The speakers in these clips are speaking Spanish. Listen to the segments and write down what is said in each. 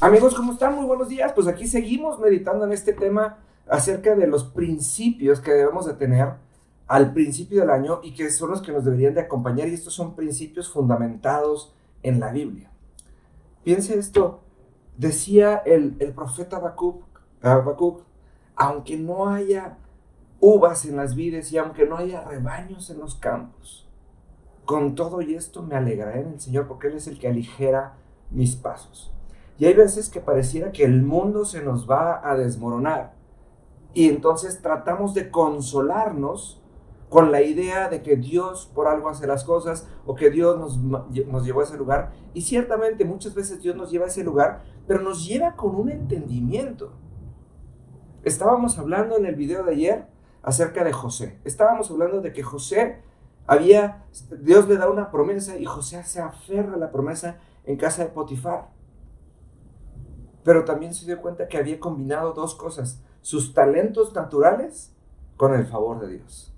Amigos, ¿cómo están? Muy buenos días. Pues aquí seguimos meditando en este tema acerca de los principios que debemos de tener al principio del año y que son los que nos deberían de acompañar, y estos son principios fundamentados en la Biblia. Piense esto, decía el profeta Habacuc, aunque no haya uvas en las vides y aunque no haya rebaños en los campos, con todo y esto me alegraré en el Señor, porque Él es el que aligera mis pasos. Y hay veces que pareciera que el mundo se nos va a desmoronar, y entonces tratamos de consolarnos con la idea de que Dios por algo hace las cosas, o que Dios nos llevó a ese lugar. Y ciertamente muchas veces Dios nos lleva a ese lugar, pero nos lleva con un entendimiento. Estábamos hablando en el video de ayer acerca de José. Estábamos hablando de que Dios le da una promesa y José se aferra a la promesa en casa de Potifar. Pero también se dio cuenta que había combinado dos cosas: sus talentos naturales con el favor de Dios.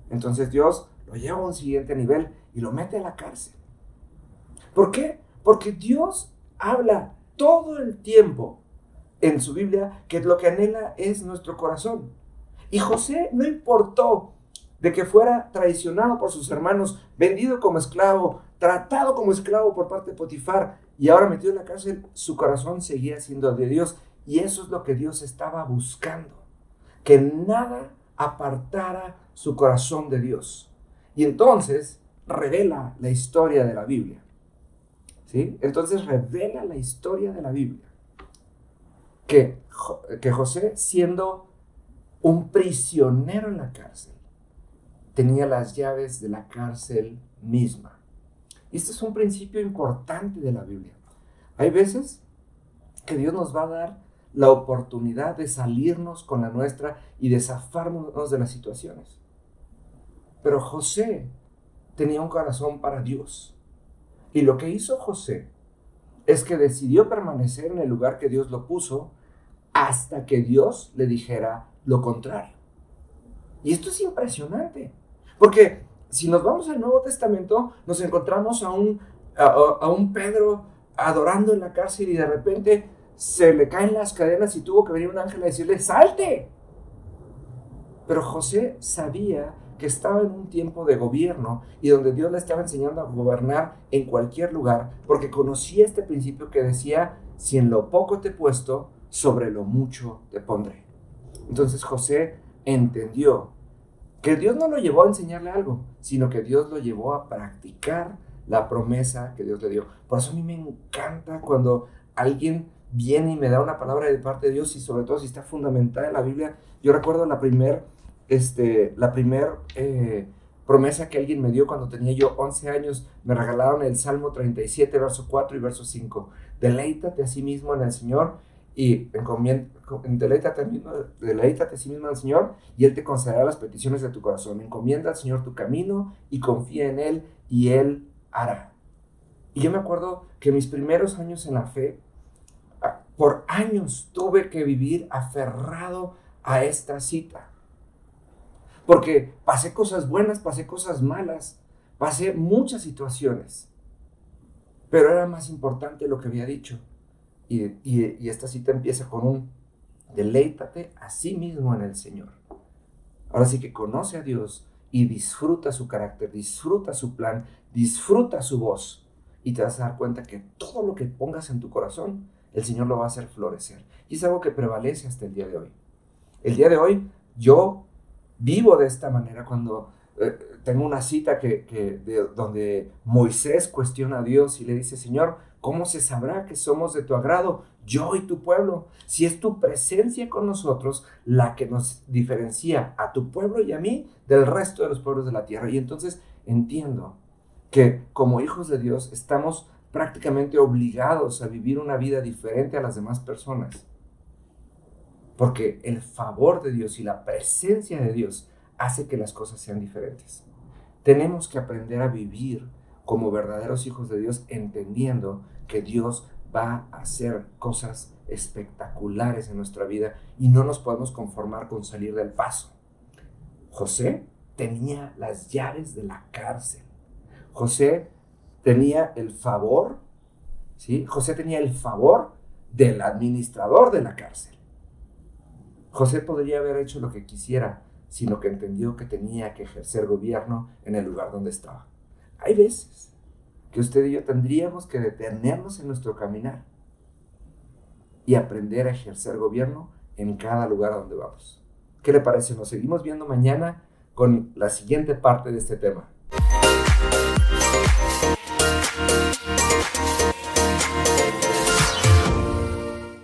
Entonces Dios lo lleva a un siguiente nivel y lo mete a la cárcel. ¿Por qué? Porque Dios habla todo el tiempo en su Biblia que lo que anhela es nuestro corazón. Y José no importó de que fuera traicionado por sus hermanos, vendido como esclavo, tratado como esclavo por parte de Potifar y ahora metido en la cárcel, su corazón seguía siendo de Dios. Y eso es lo que Dios estaba buscando, que nada apartara su corazón de Dios. Y entonces revela la historia de la Biblia, ¿sí? Entonces revela la historia de la Biblia, que José, siendo un prisionero en la cárcel, tenía las llaves de la cárcel misma. Y este es un principio importante de la Biblia. Hay veces que Dios nos va a dar la oportunidad de salirnos con la nuestra y de zafarnos de las situaciones. Pero José tenía un corazón para Dios. Y lo que hizo José es que decidió permanecer en el lugar que Dios lo puso hasta que Dios le dijera lo contrario. Y esto es impresionante, porque si nos vamos al Nuevo Testamento, nos encontramos a un Pedro adorando en la cárcel y de repente se le caen las cadenas y tuvo que venir un ángel a decirle: ¡salte! Pero José sabía que estaba en un tiempo de gobierno y donde Dios le estaba enseñando a gobernar en cualquier lugar, porque conocía este principio que decía: si en lo poco te he puesto, sobre lo mucho te pondré. Entonces José entendió que Dios no lo llevó a enseñarle algo, sino que Dios lo llevó a practicar la promesa que Dios le dio. Por eso a mí me encanta cuando alguien viene y me da una palabra de parte de Dios, y sobre todo si está fundamentada en la Biblia. Yo recuerdo la primer promesa que alguien me dio cuando tenía yo 11 años. Me regalaron el Salmo 37, verso 4 y verso 5. Deleítate a sí mismo en el Señor y deleítate a sí mismo en el Señor, y Él te concederá las peticiones de tu corazón. Encomienda al Señor tu camino y confía en Él, y Él hará. Y yo me acuerdo que mis primeros años en la fe, por años tuve que vivir aferrado a esta cita, porque pasé cosas buenas, pasé cosas malas, pasé muchas situaciones, pero era más importante lo que había dicho. Y esta cita empieza con un: deleítate a sí mismo en el Señor. Ahora sí que conoce a Dios y disfruta su carácter, disfruta su plan, disfruta su voz, y te vas a dar cuenta que todo lo que pongas en tu corazón, el Señor lo va a hacer florecer. Y es algo que prevalece hasta el día de hoy. El día de hoy yo vivo de esta manera. Cuando tengo una cita donde Moisés cuestiona a Dios y le dice: Señor, ¿cómo se sabrá que somos de tu agrado, yo y tu pueblo? Si es tu presencia con nosotros la que nos diferencia a tu pueblo y a mí del resto de los pueblos de la tierra. Y entonces entiendo que como hijos de Dios estamos prácticamente obligados a vivir una vida diferente a las demás personas, porque el favor de Dios y la presencia de Dios hace que las cosas sean diferentes. Tenemos que aprender a vivir como verdaderos hijos de Dios, entendiendo que Dios va a hacer cosas espectaculares en nuestra vida y no nos podemos conformar con salir del paso. José tenía las llaves de la cárcel. José tenía el favor, ¿sí? José tenía el favor del administrador de la cárcel. José podría haber hecho lo que quisiera, sino que entendió que tenía que ejercer gobierno en el lugar donde estaba. Hay veces que usted y yo tendríamos que detenernos en nuestro caminar y aprender a ejercer gobierno en cada lugar a donde vamos. ¿Qué le parece? Nos seguimos viendo mañana con la siguiente parte de este tema.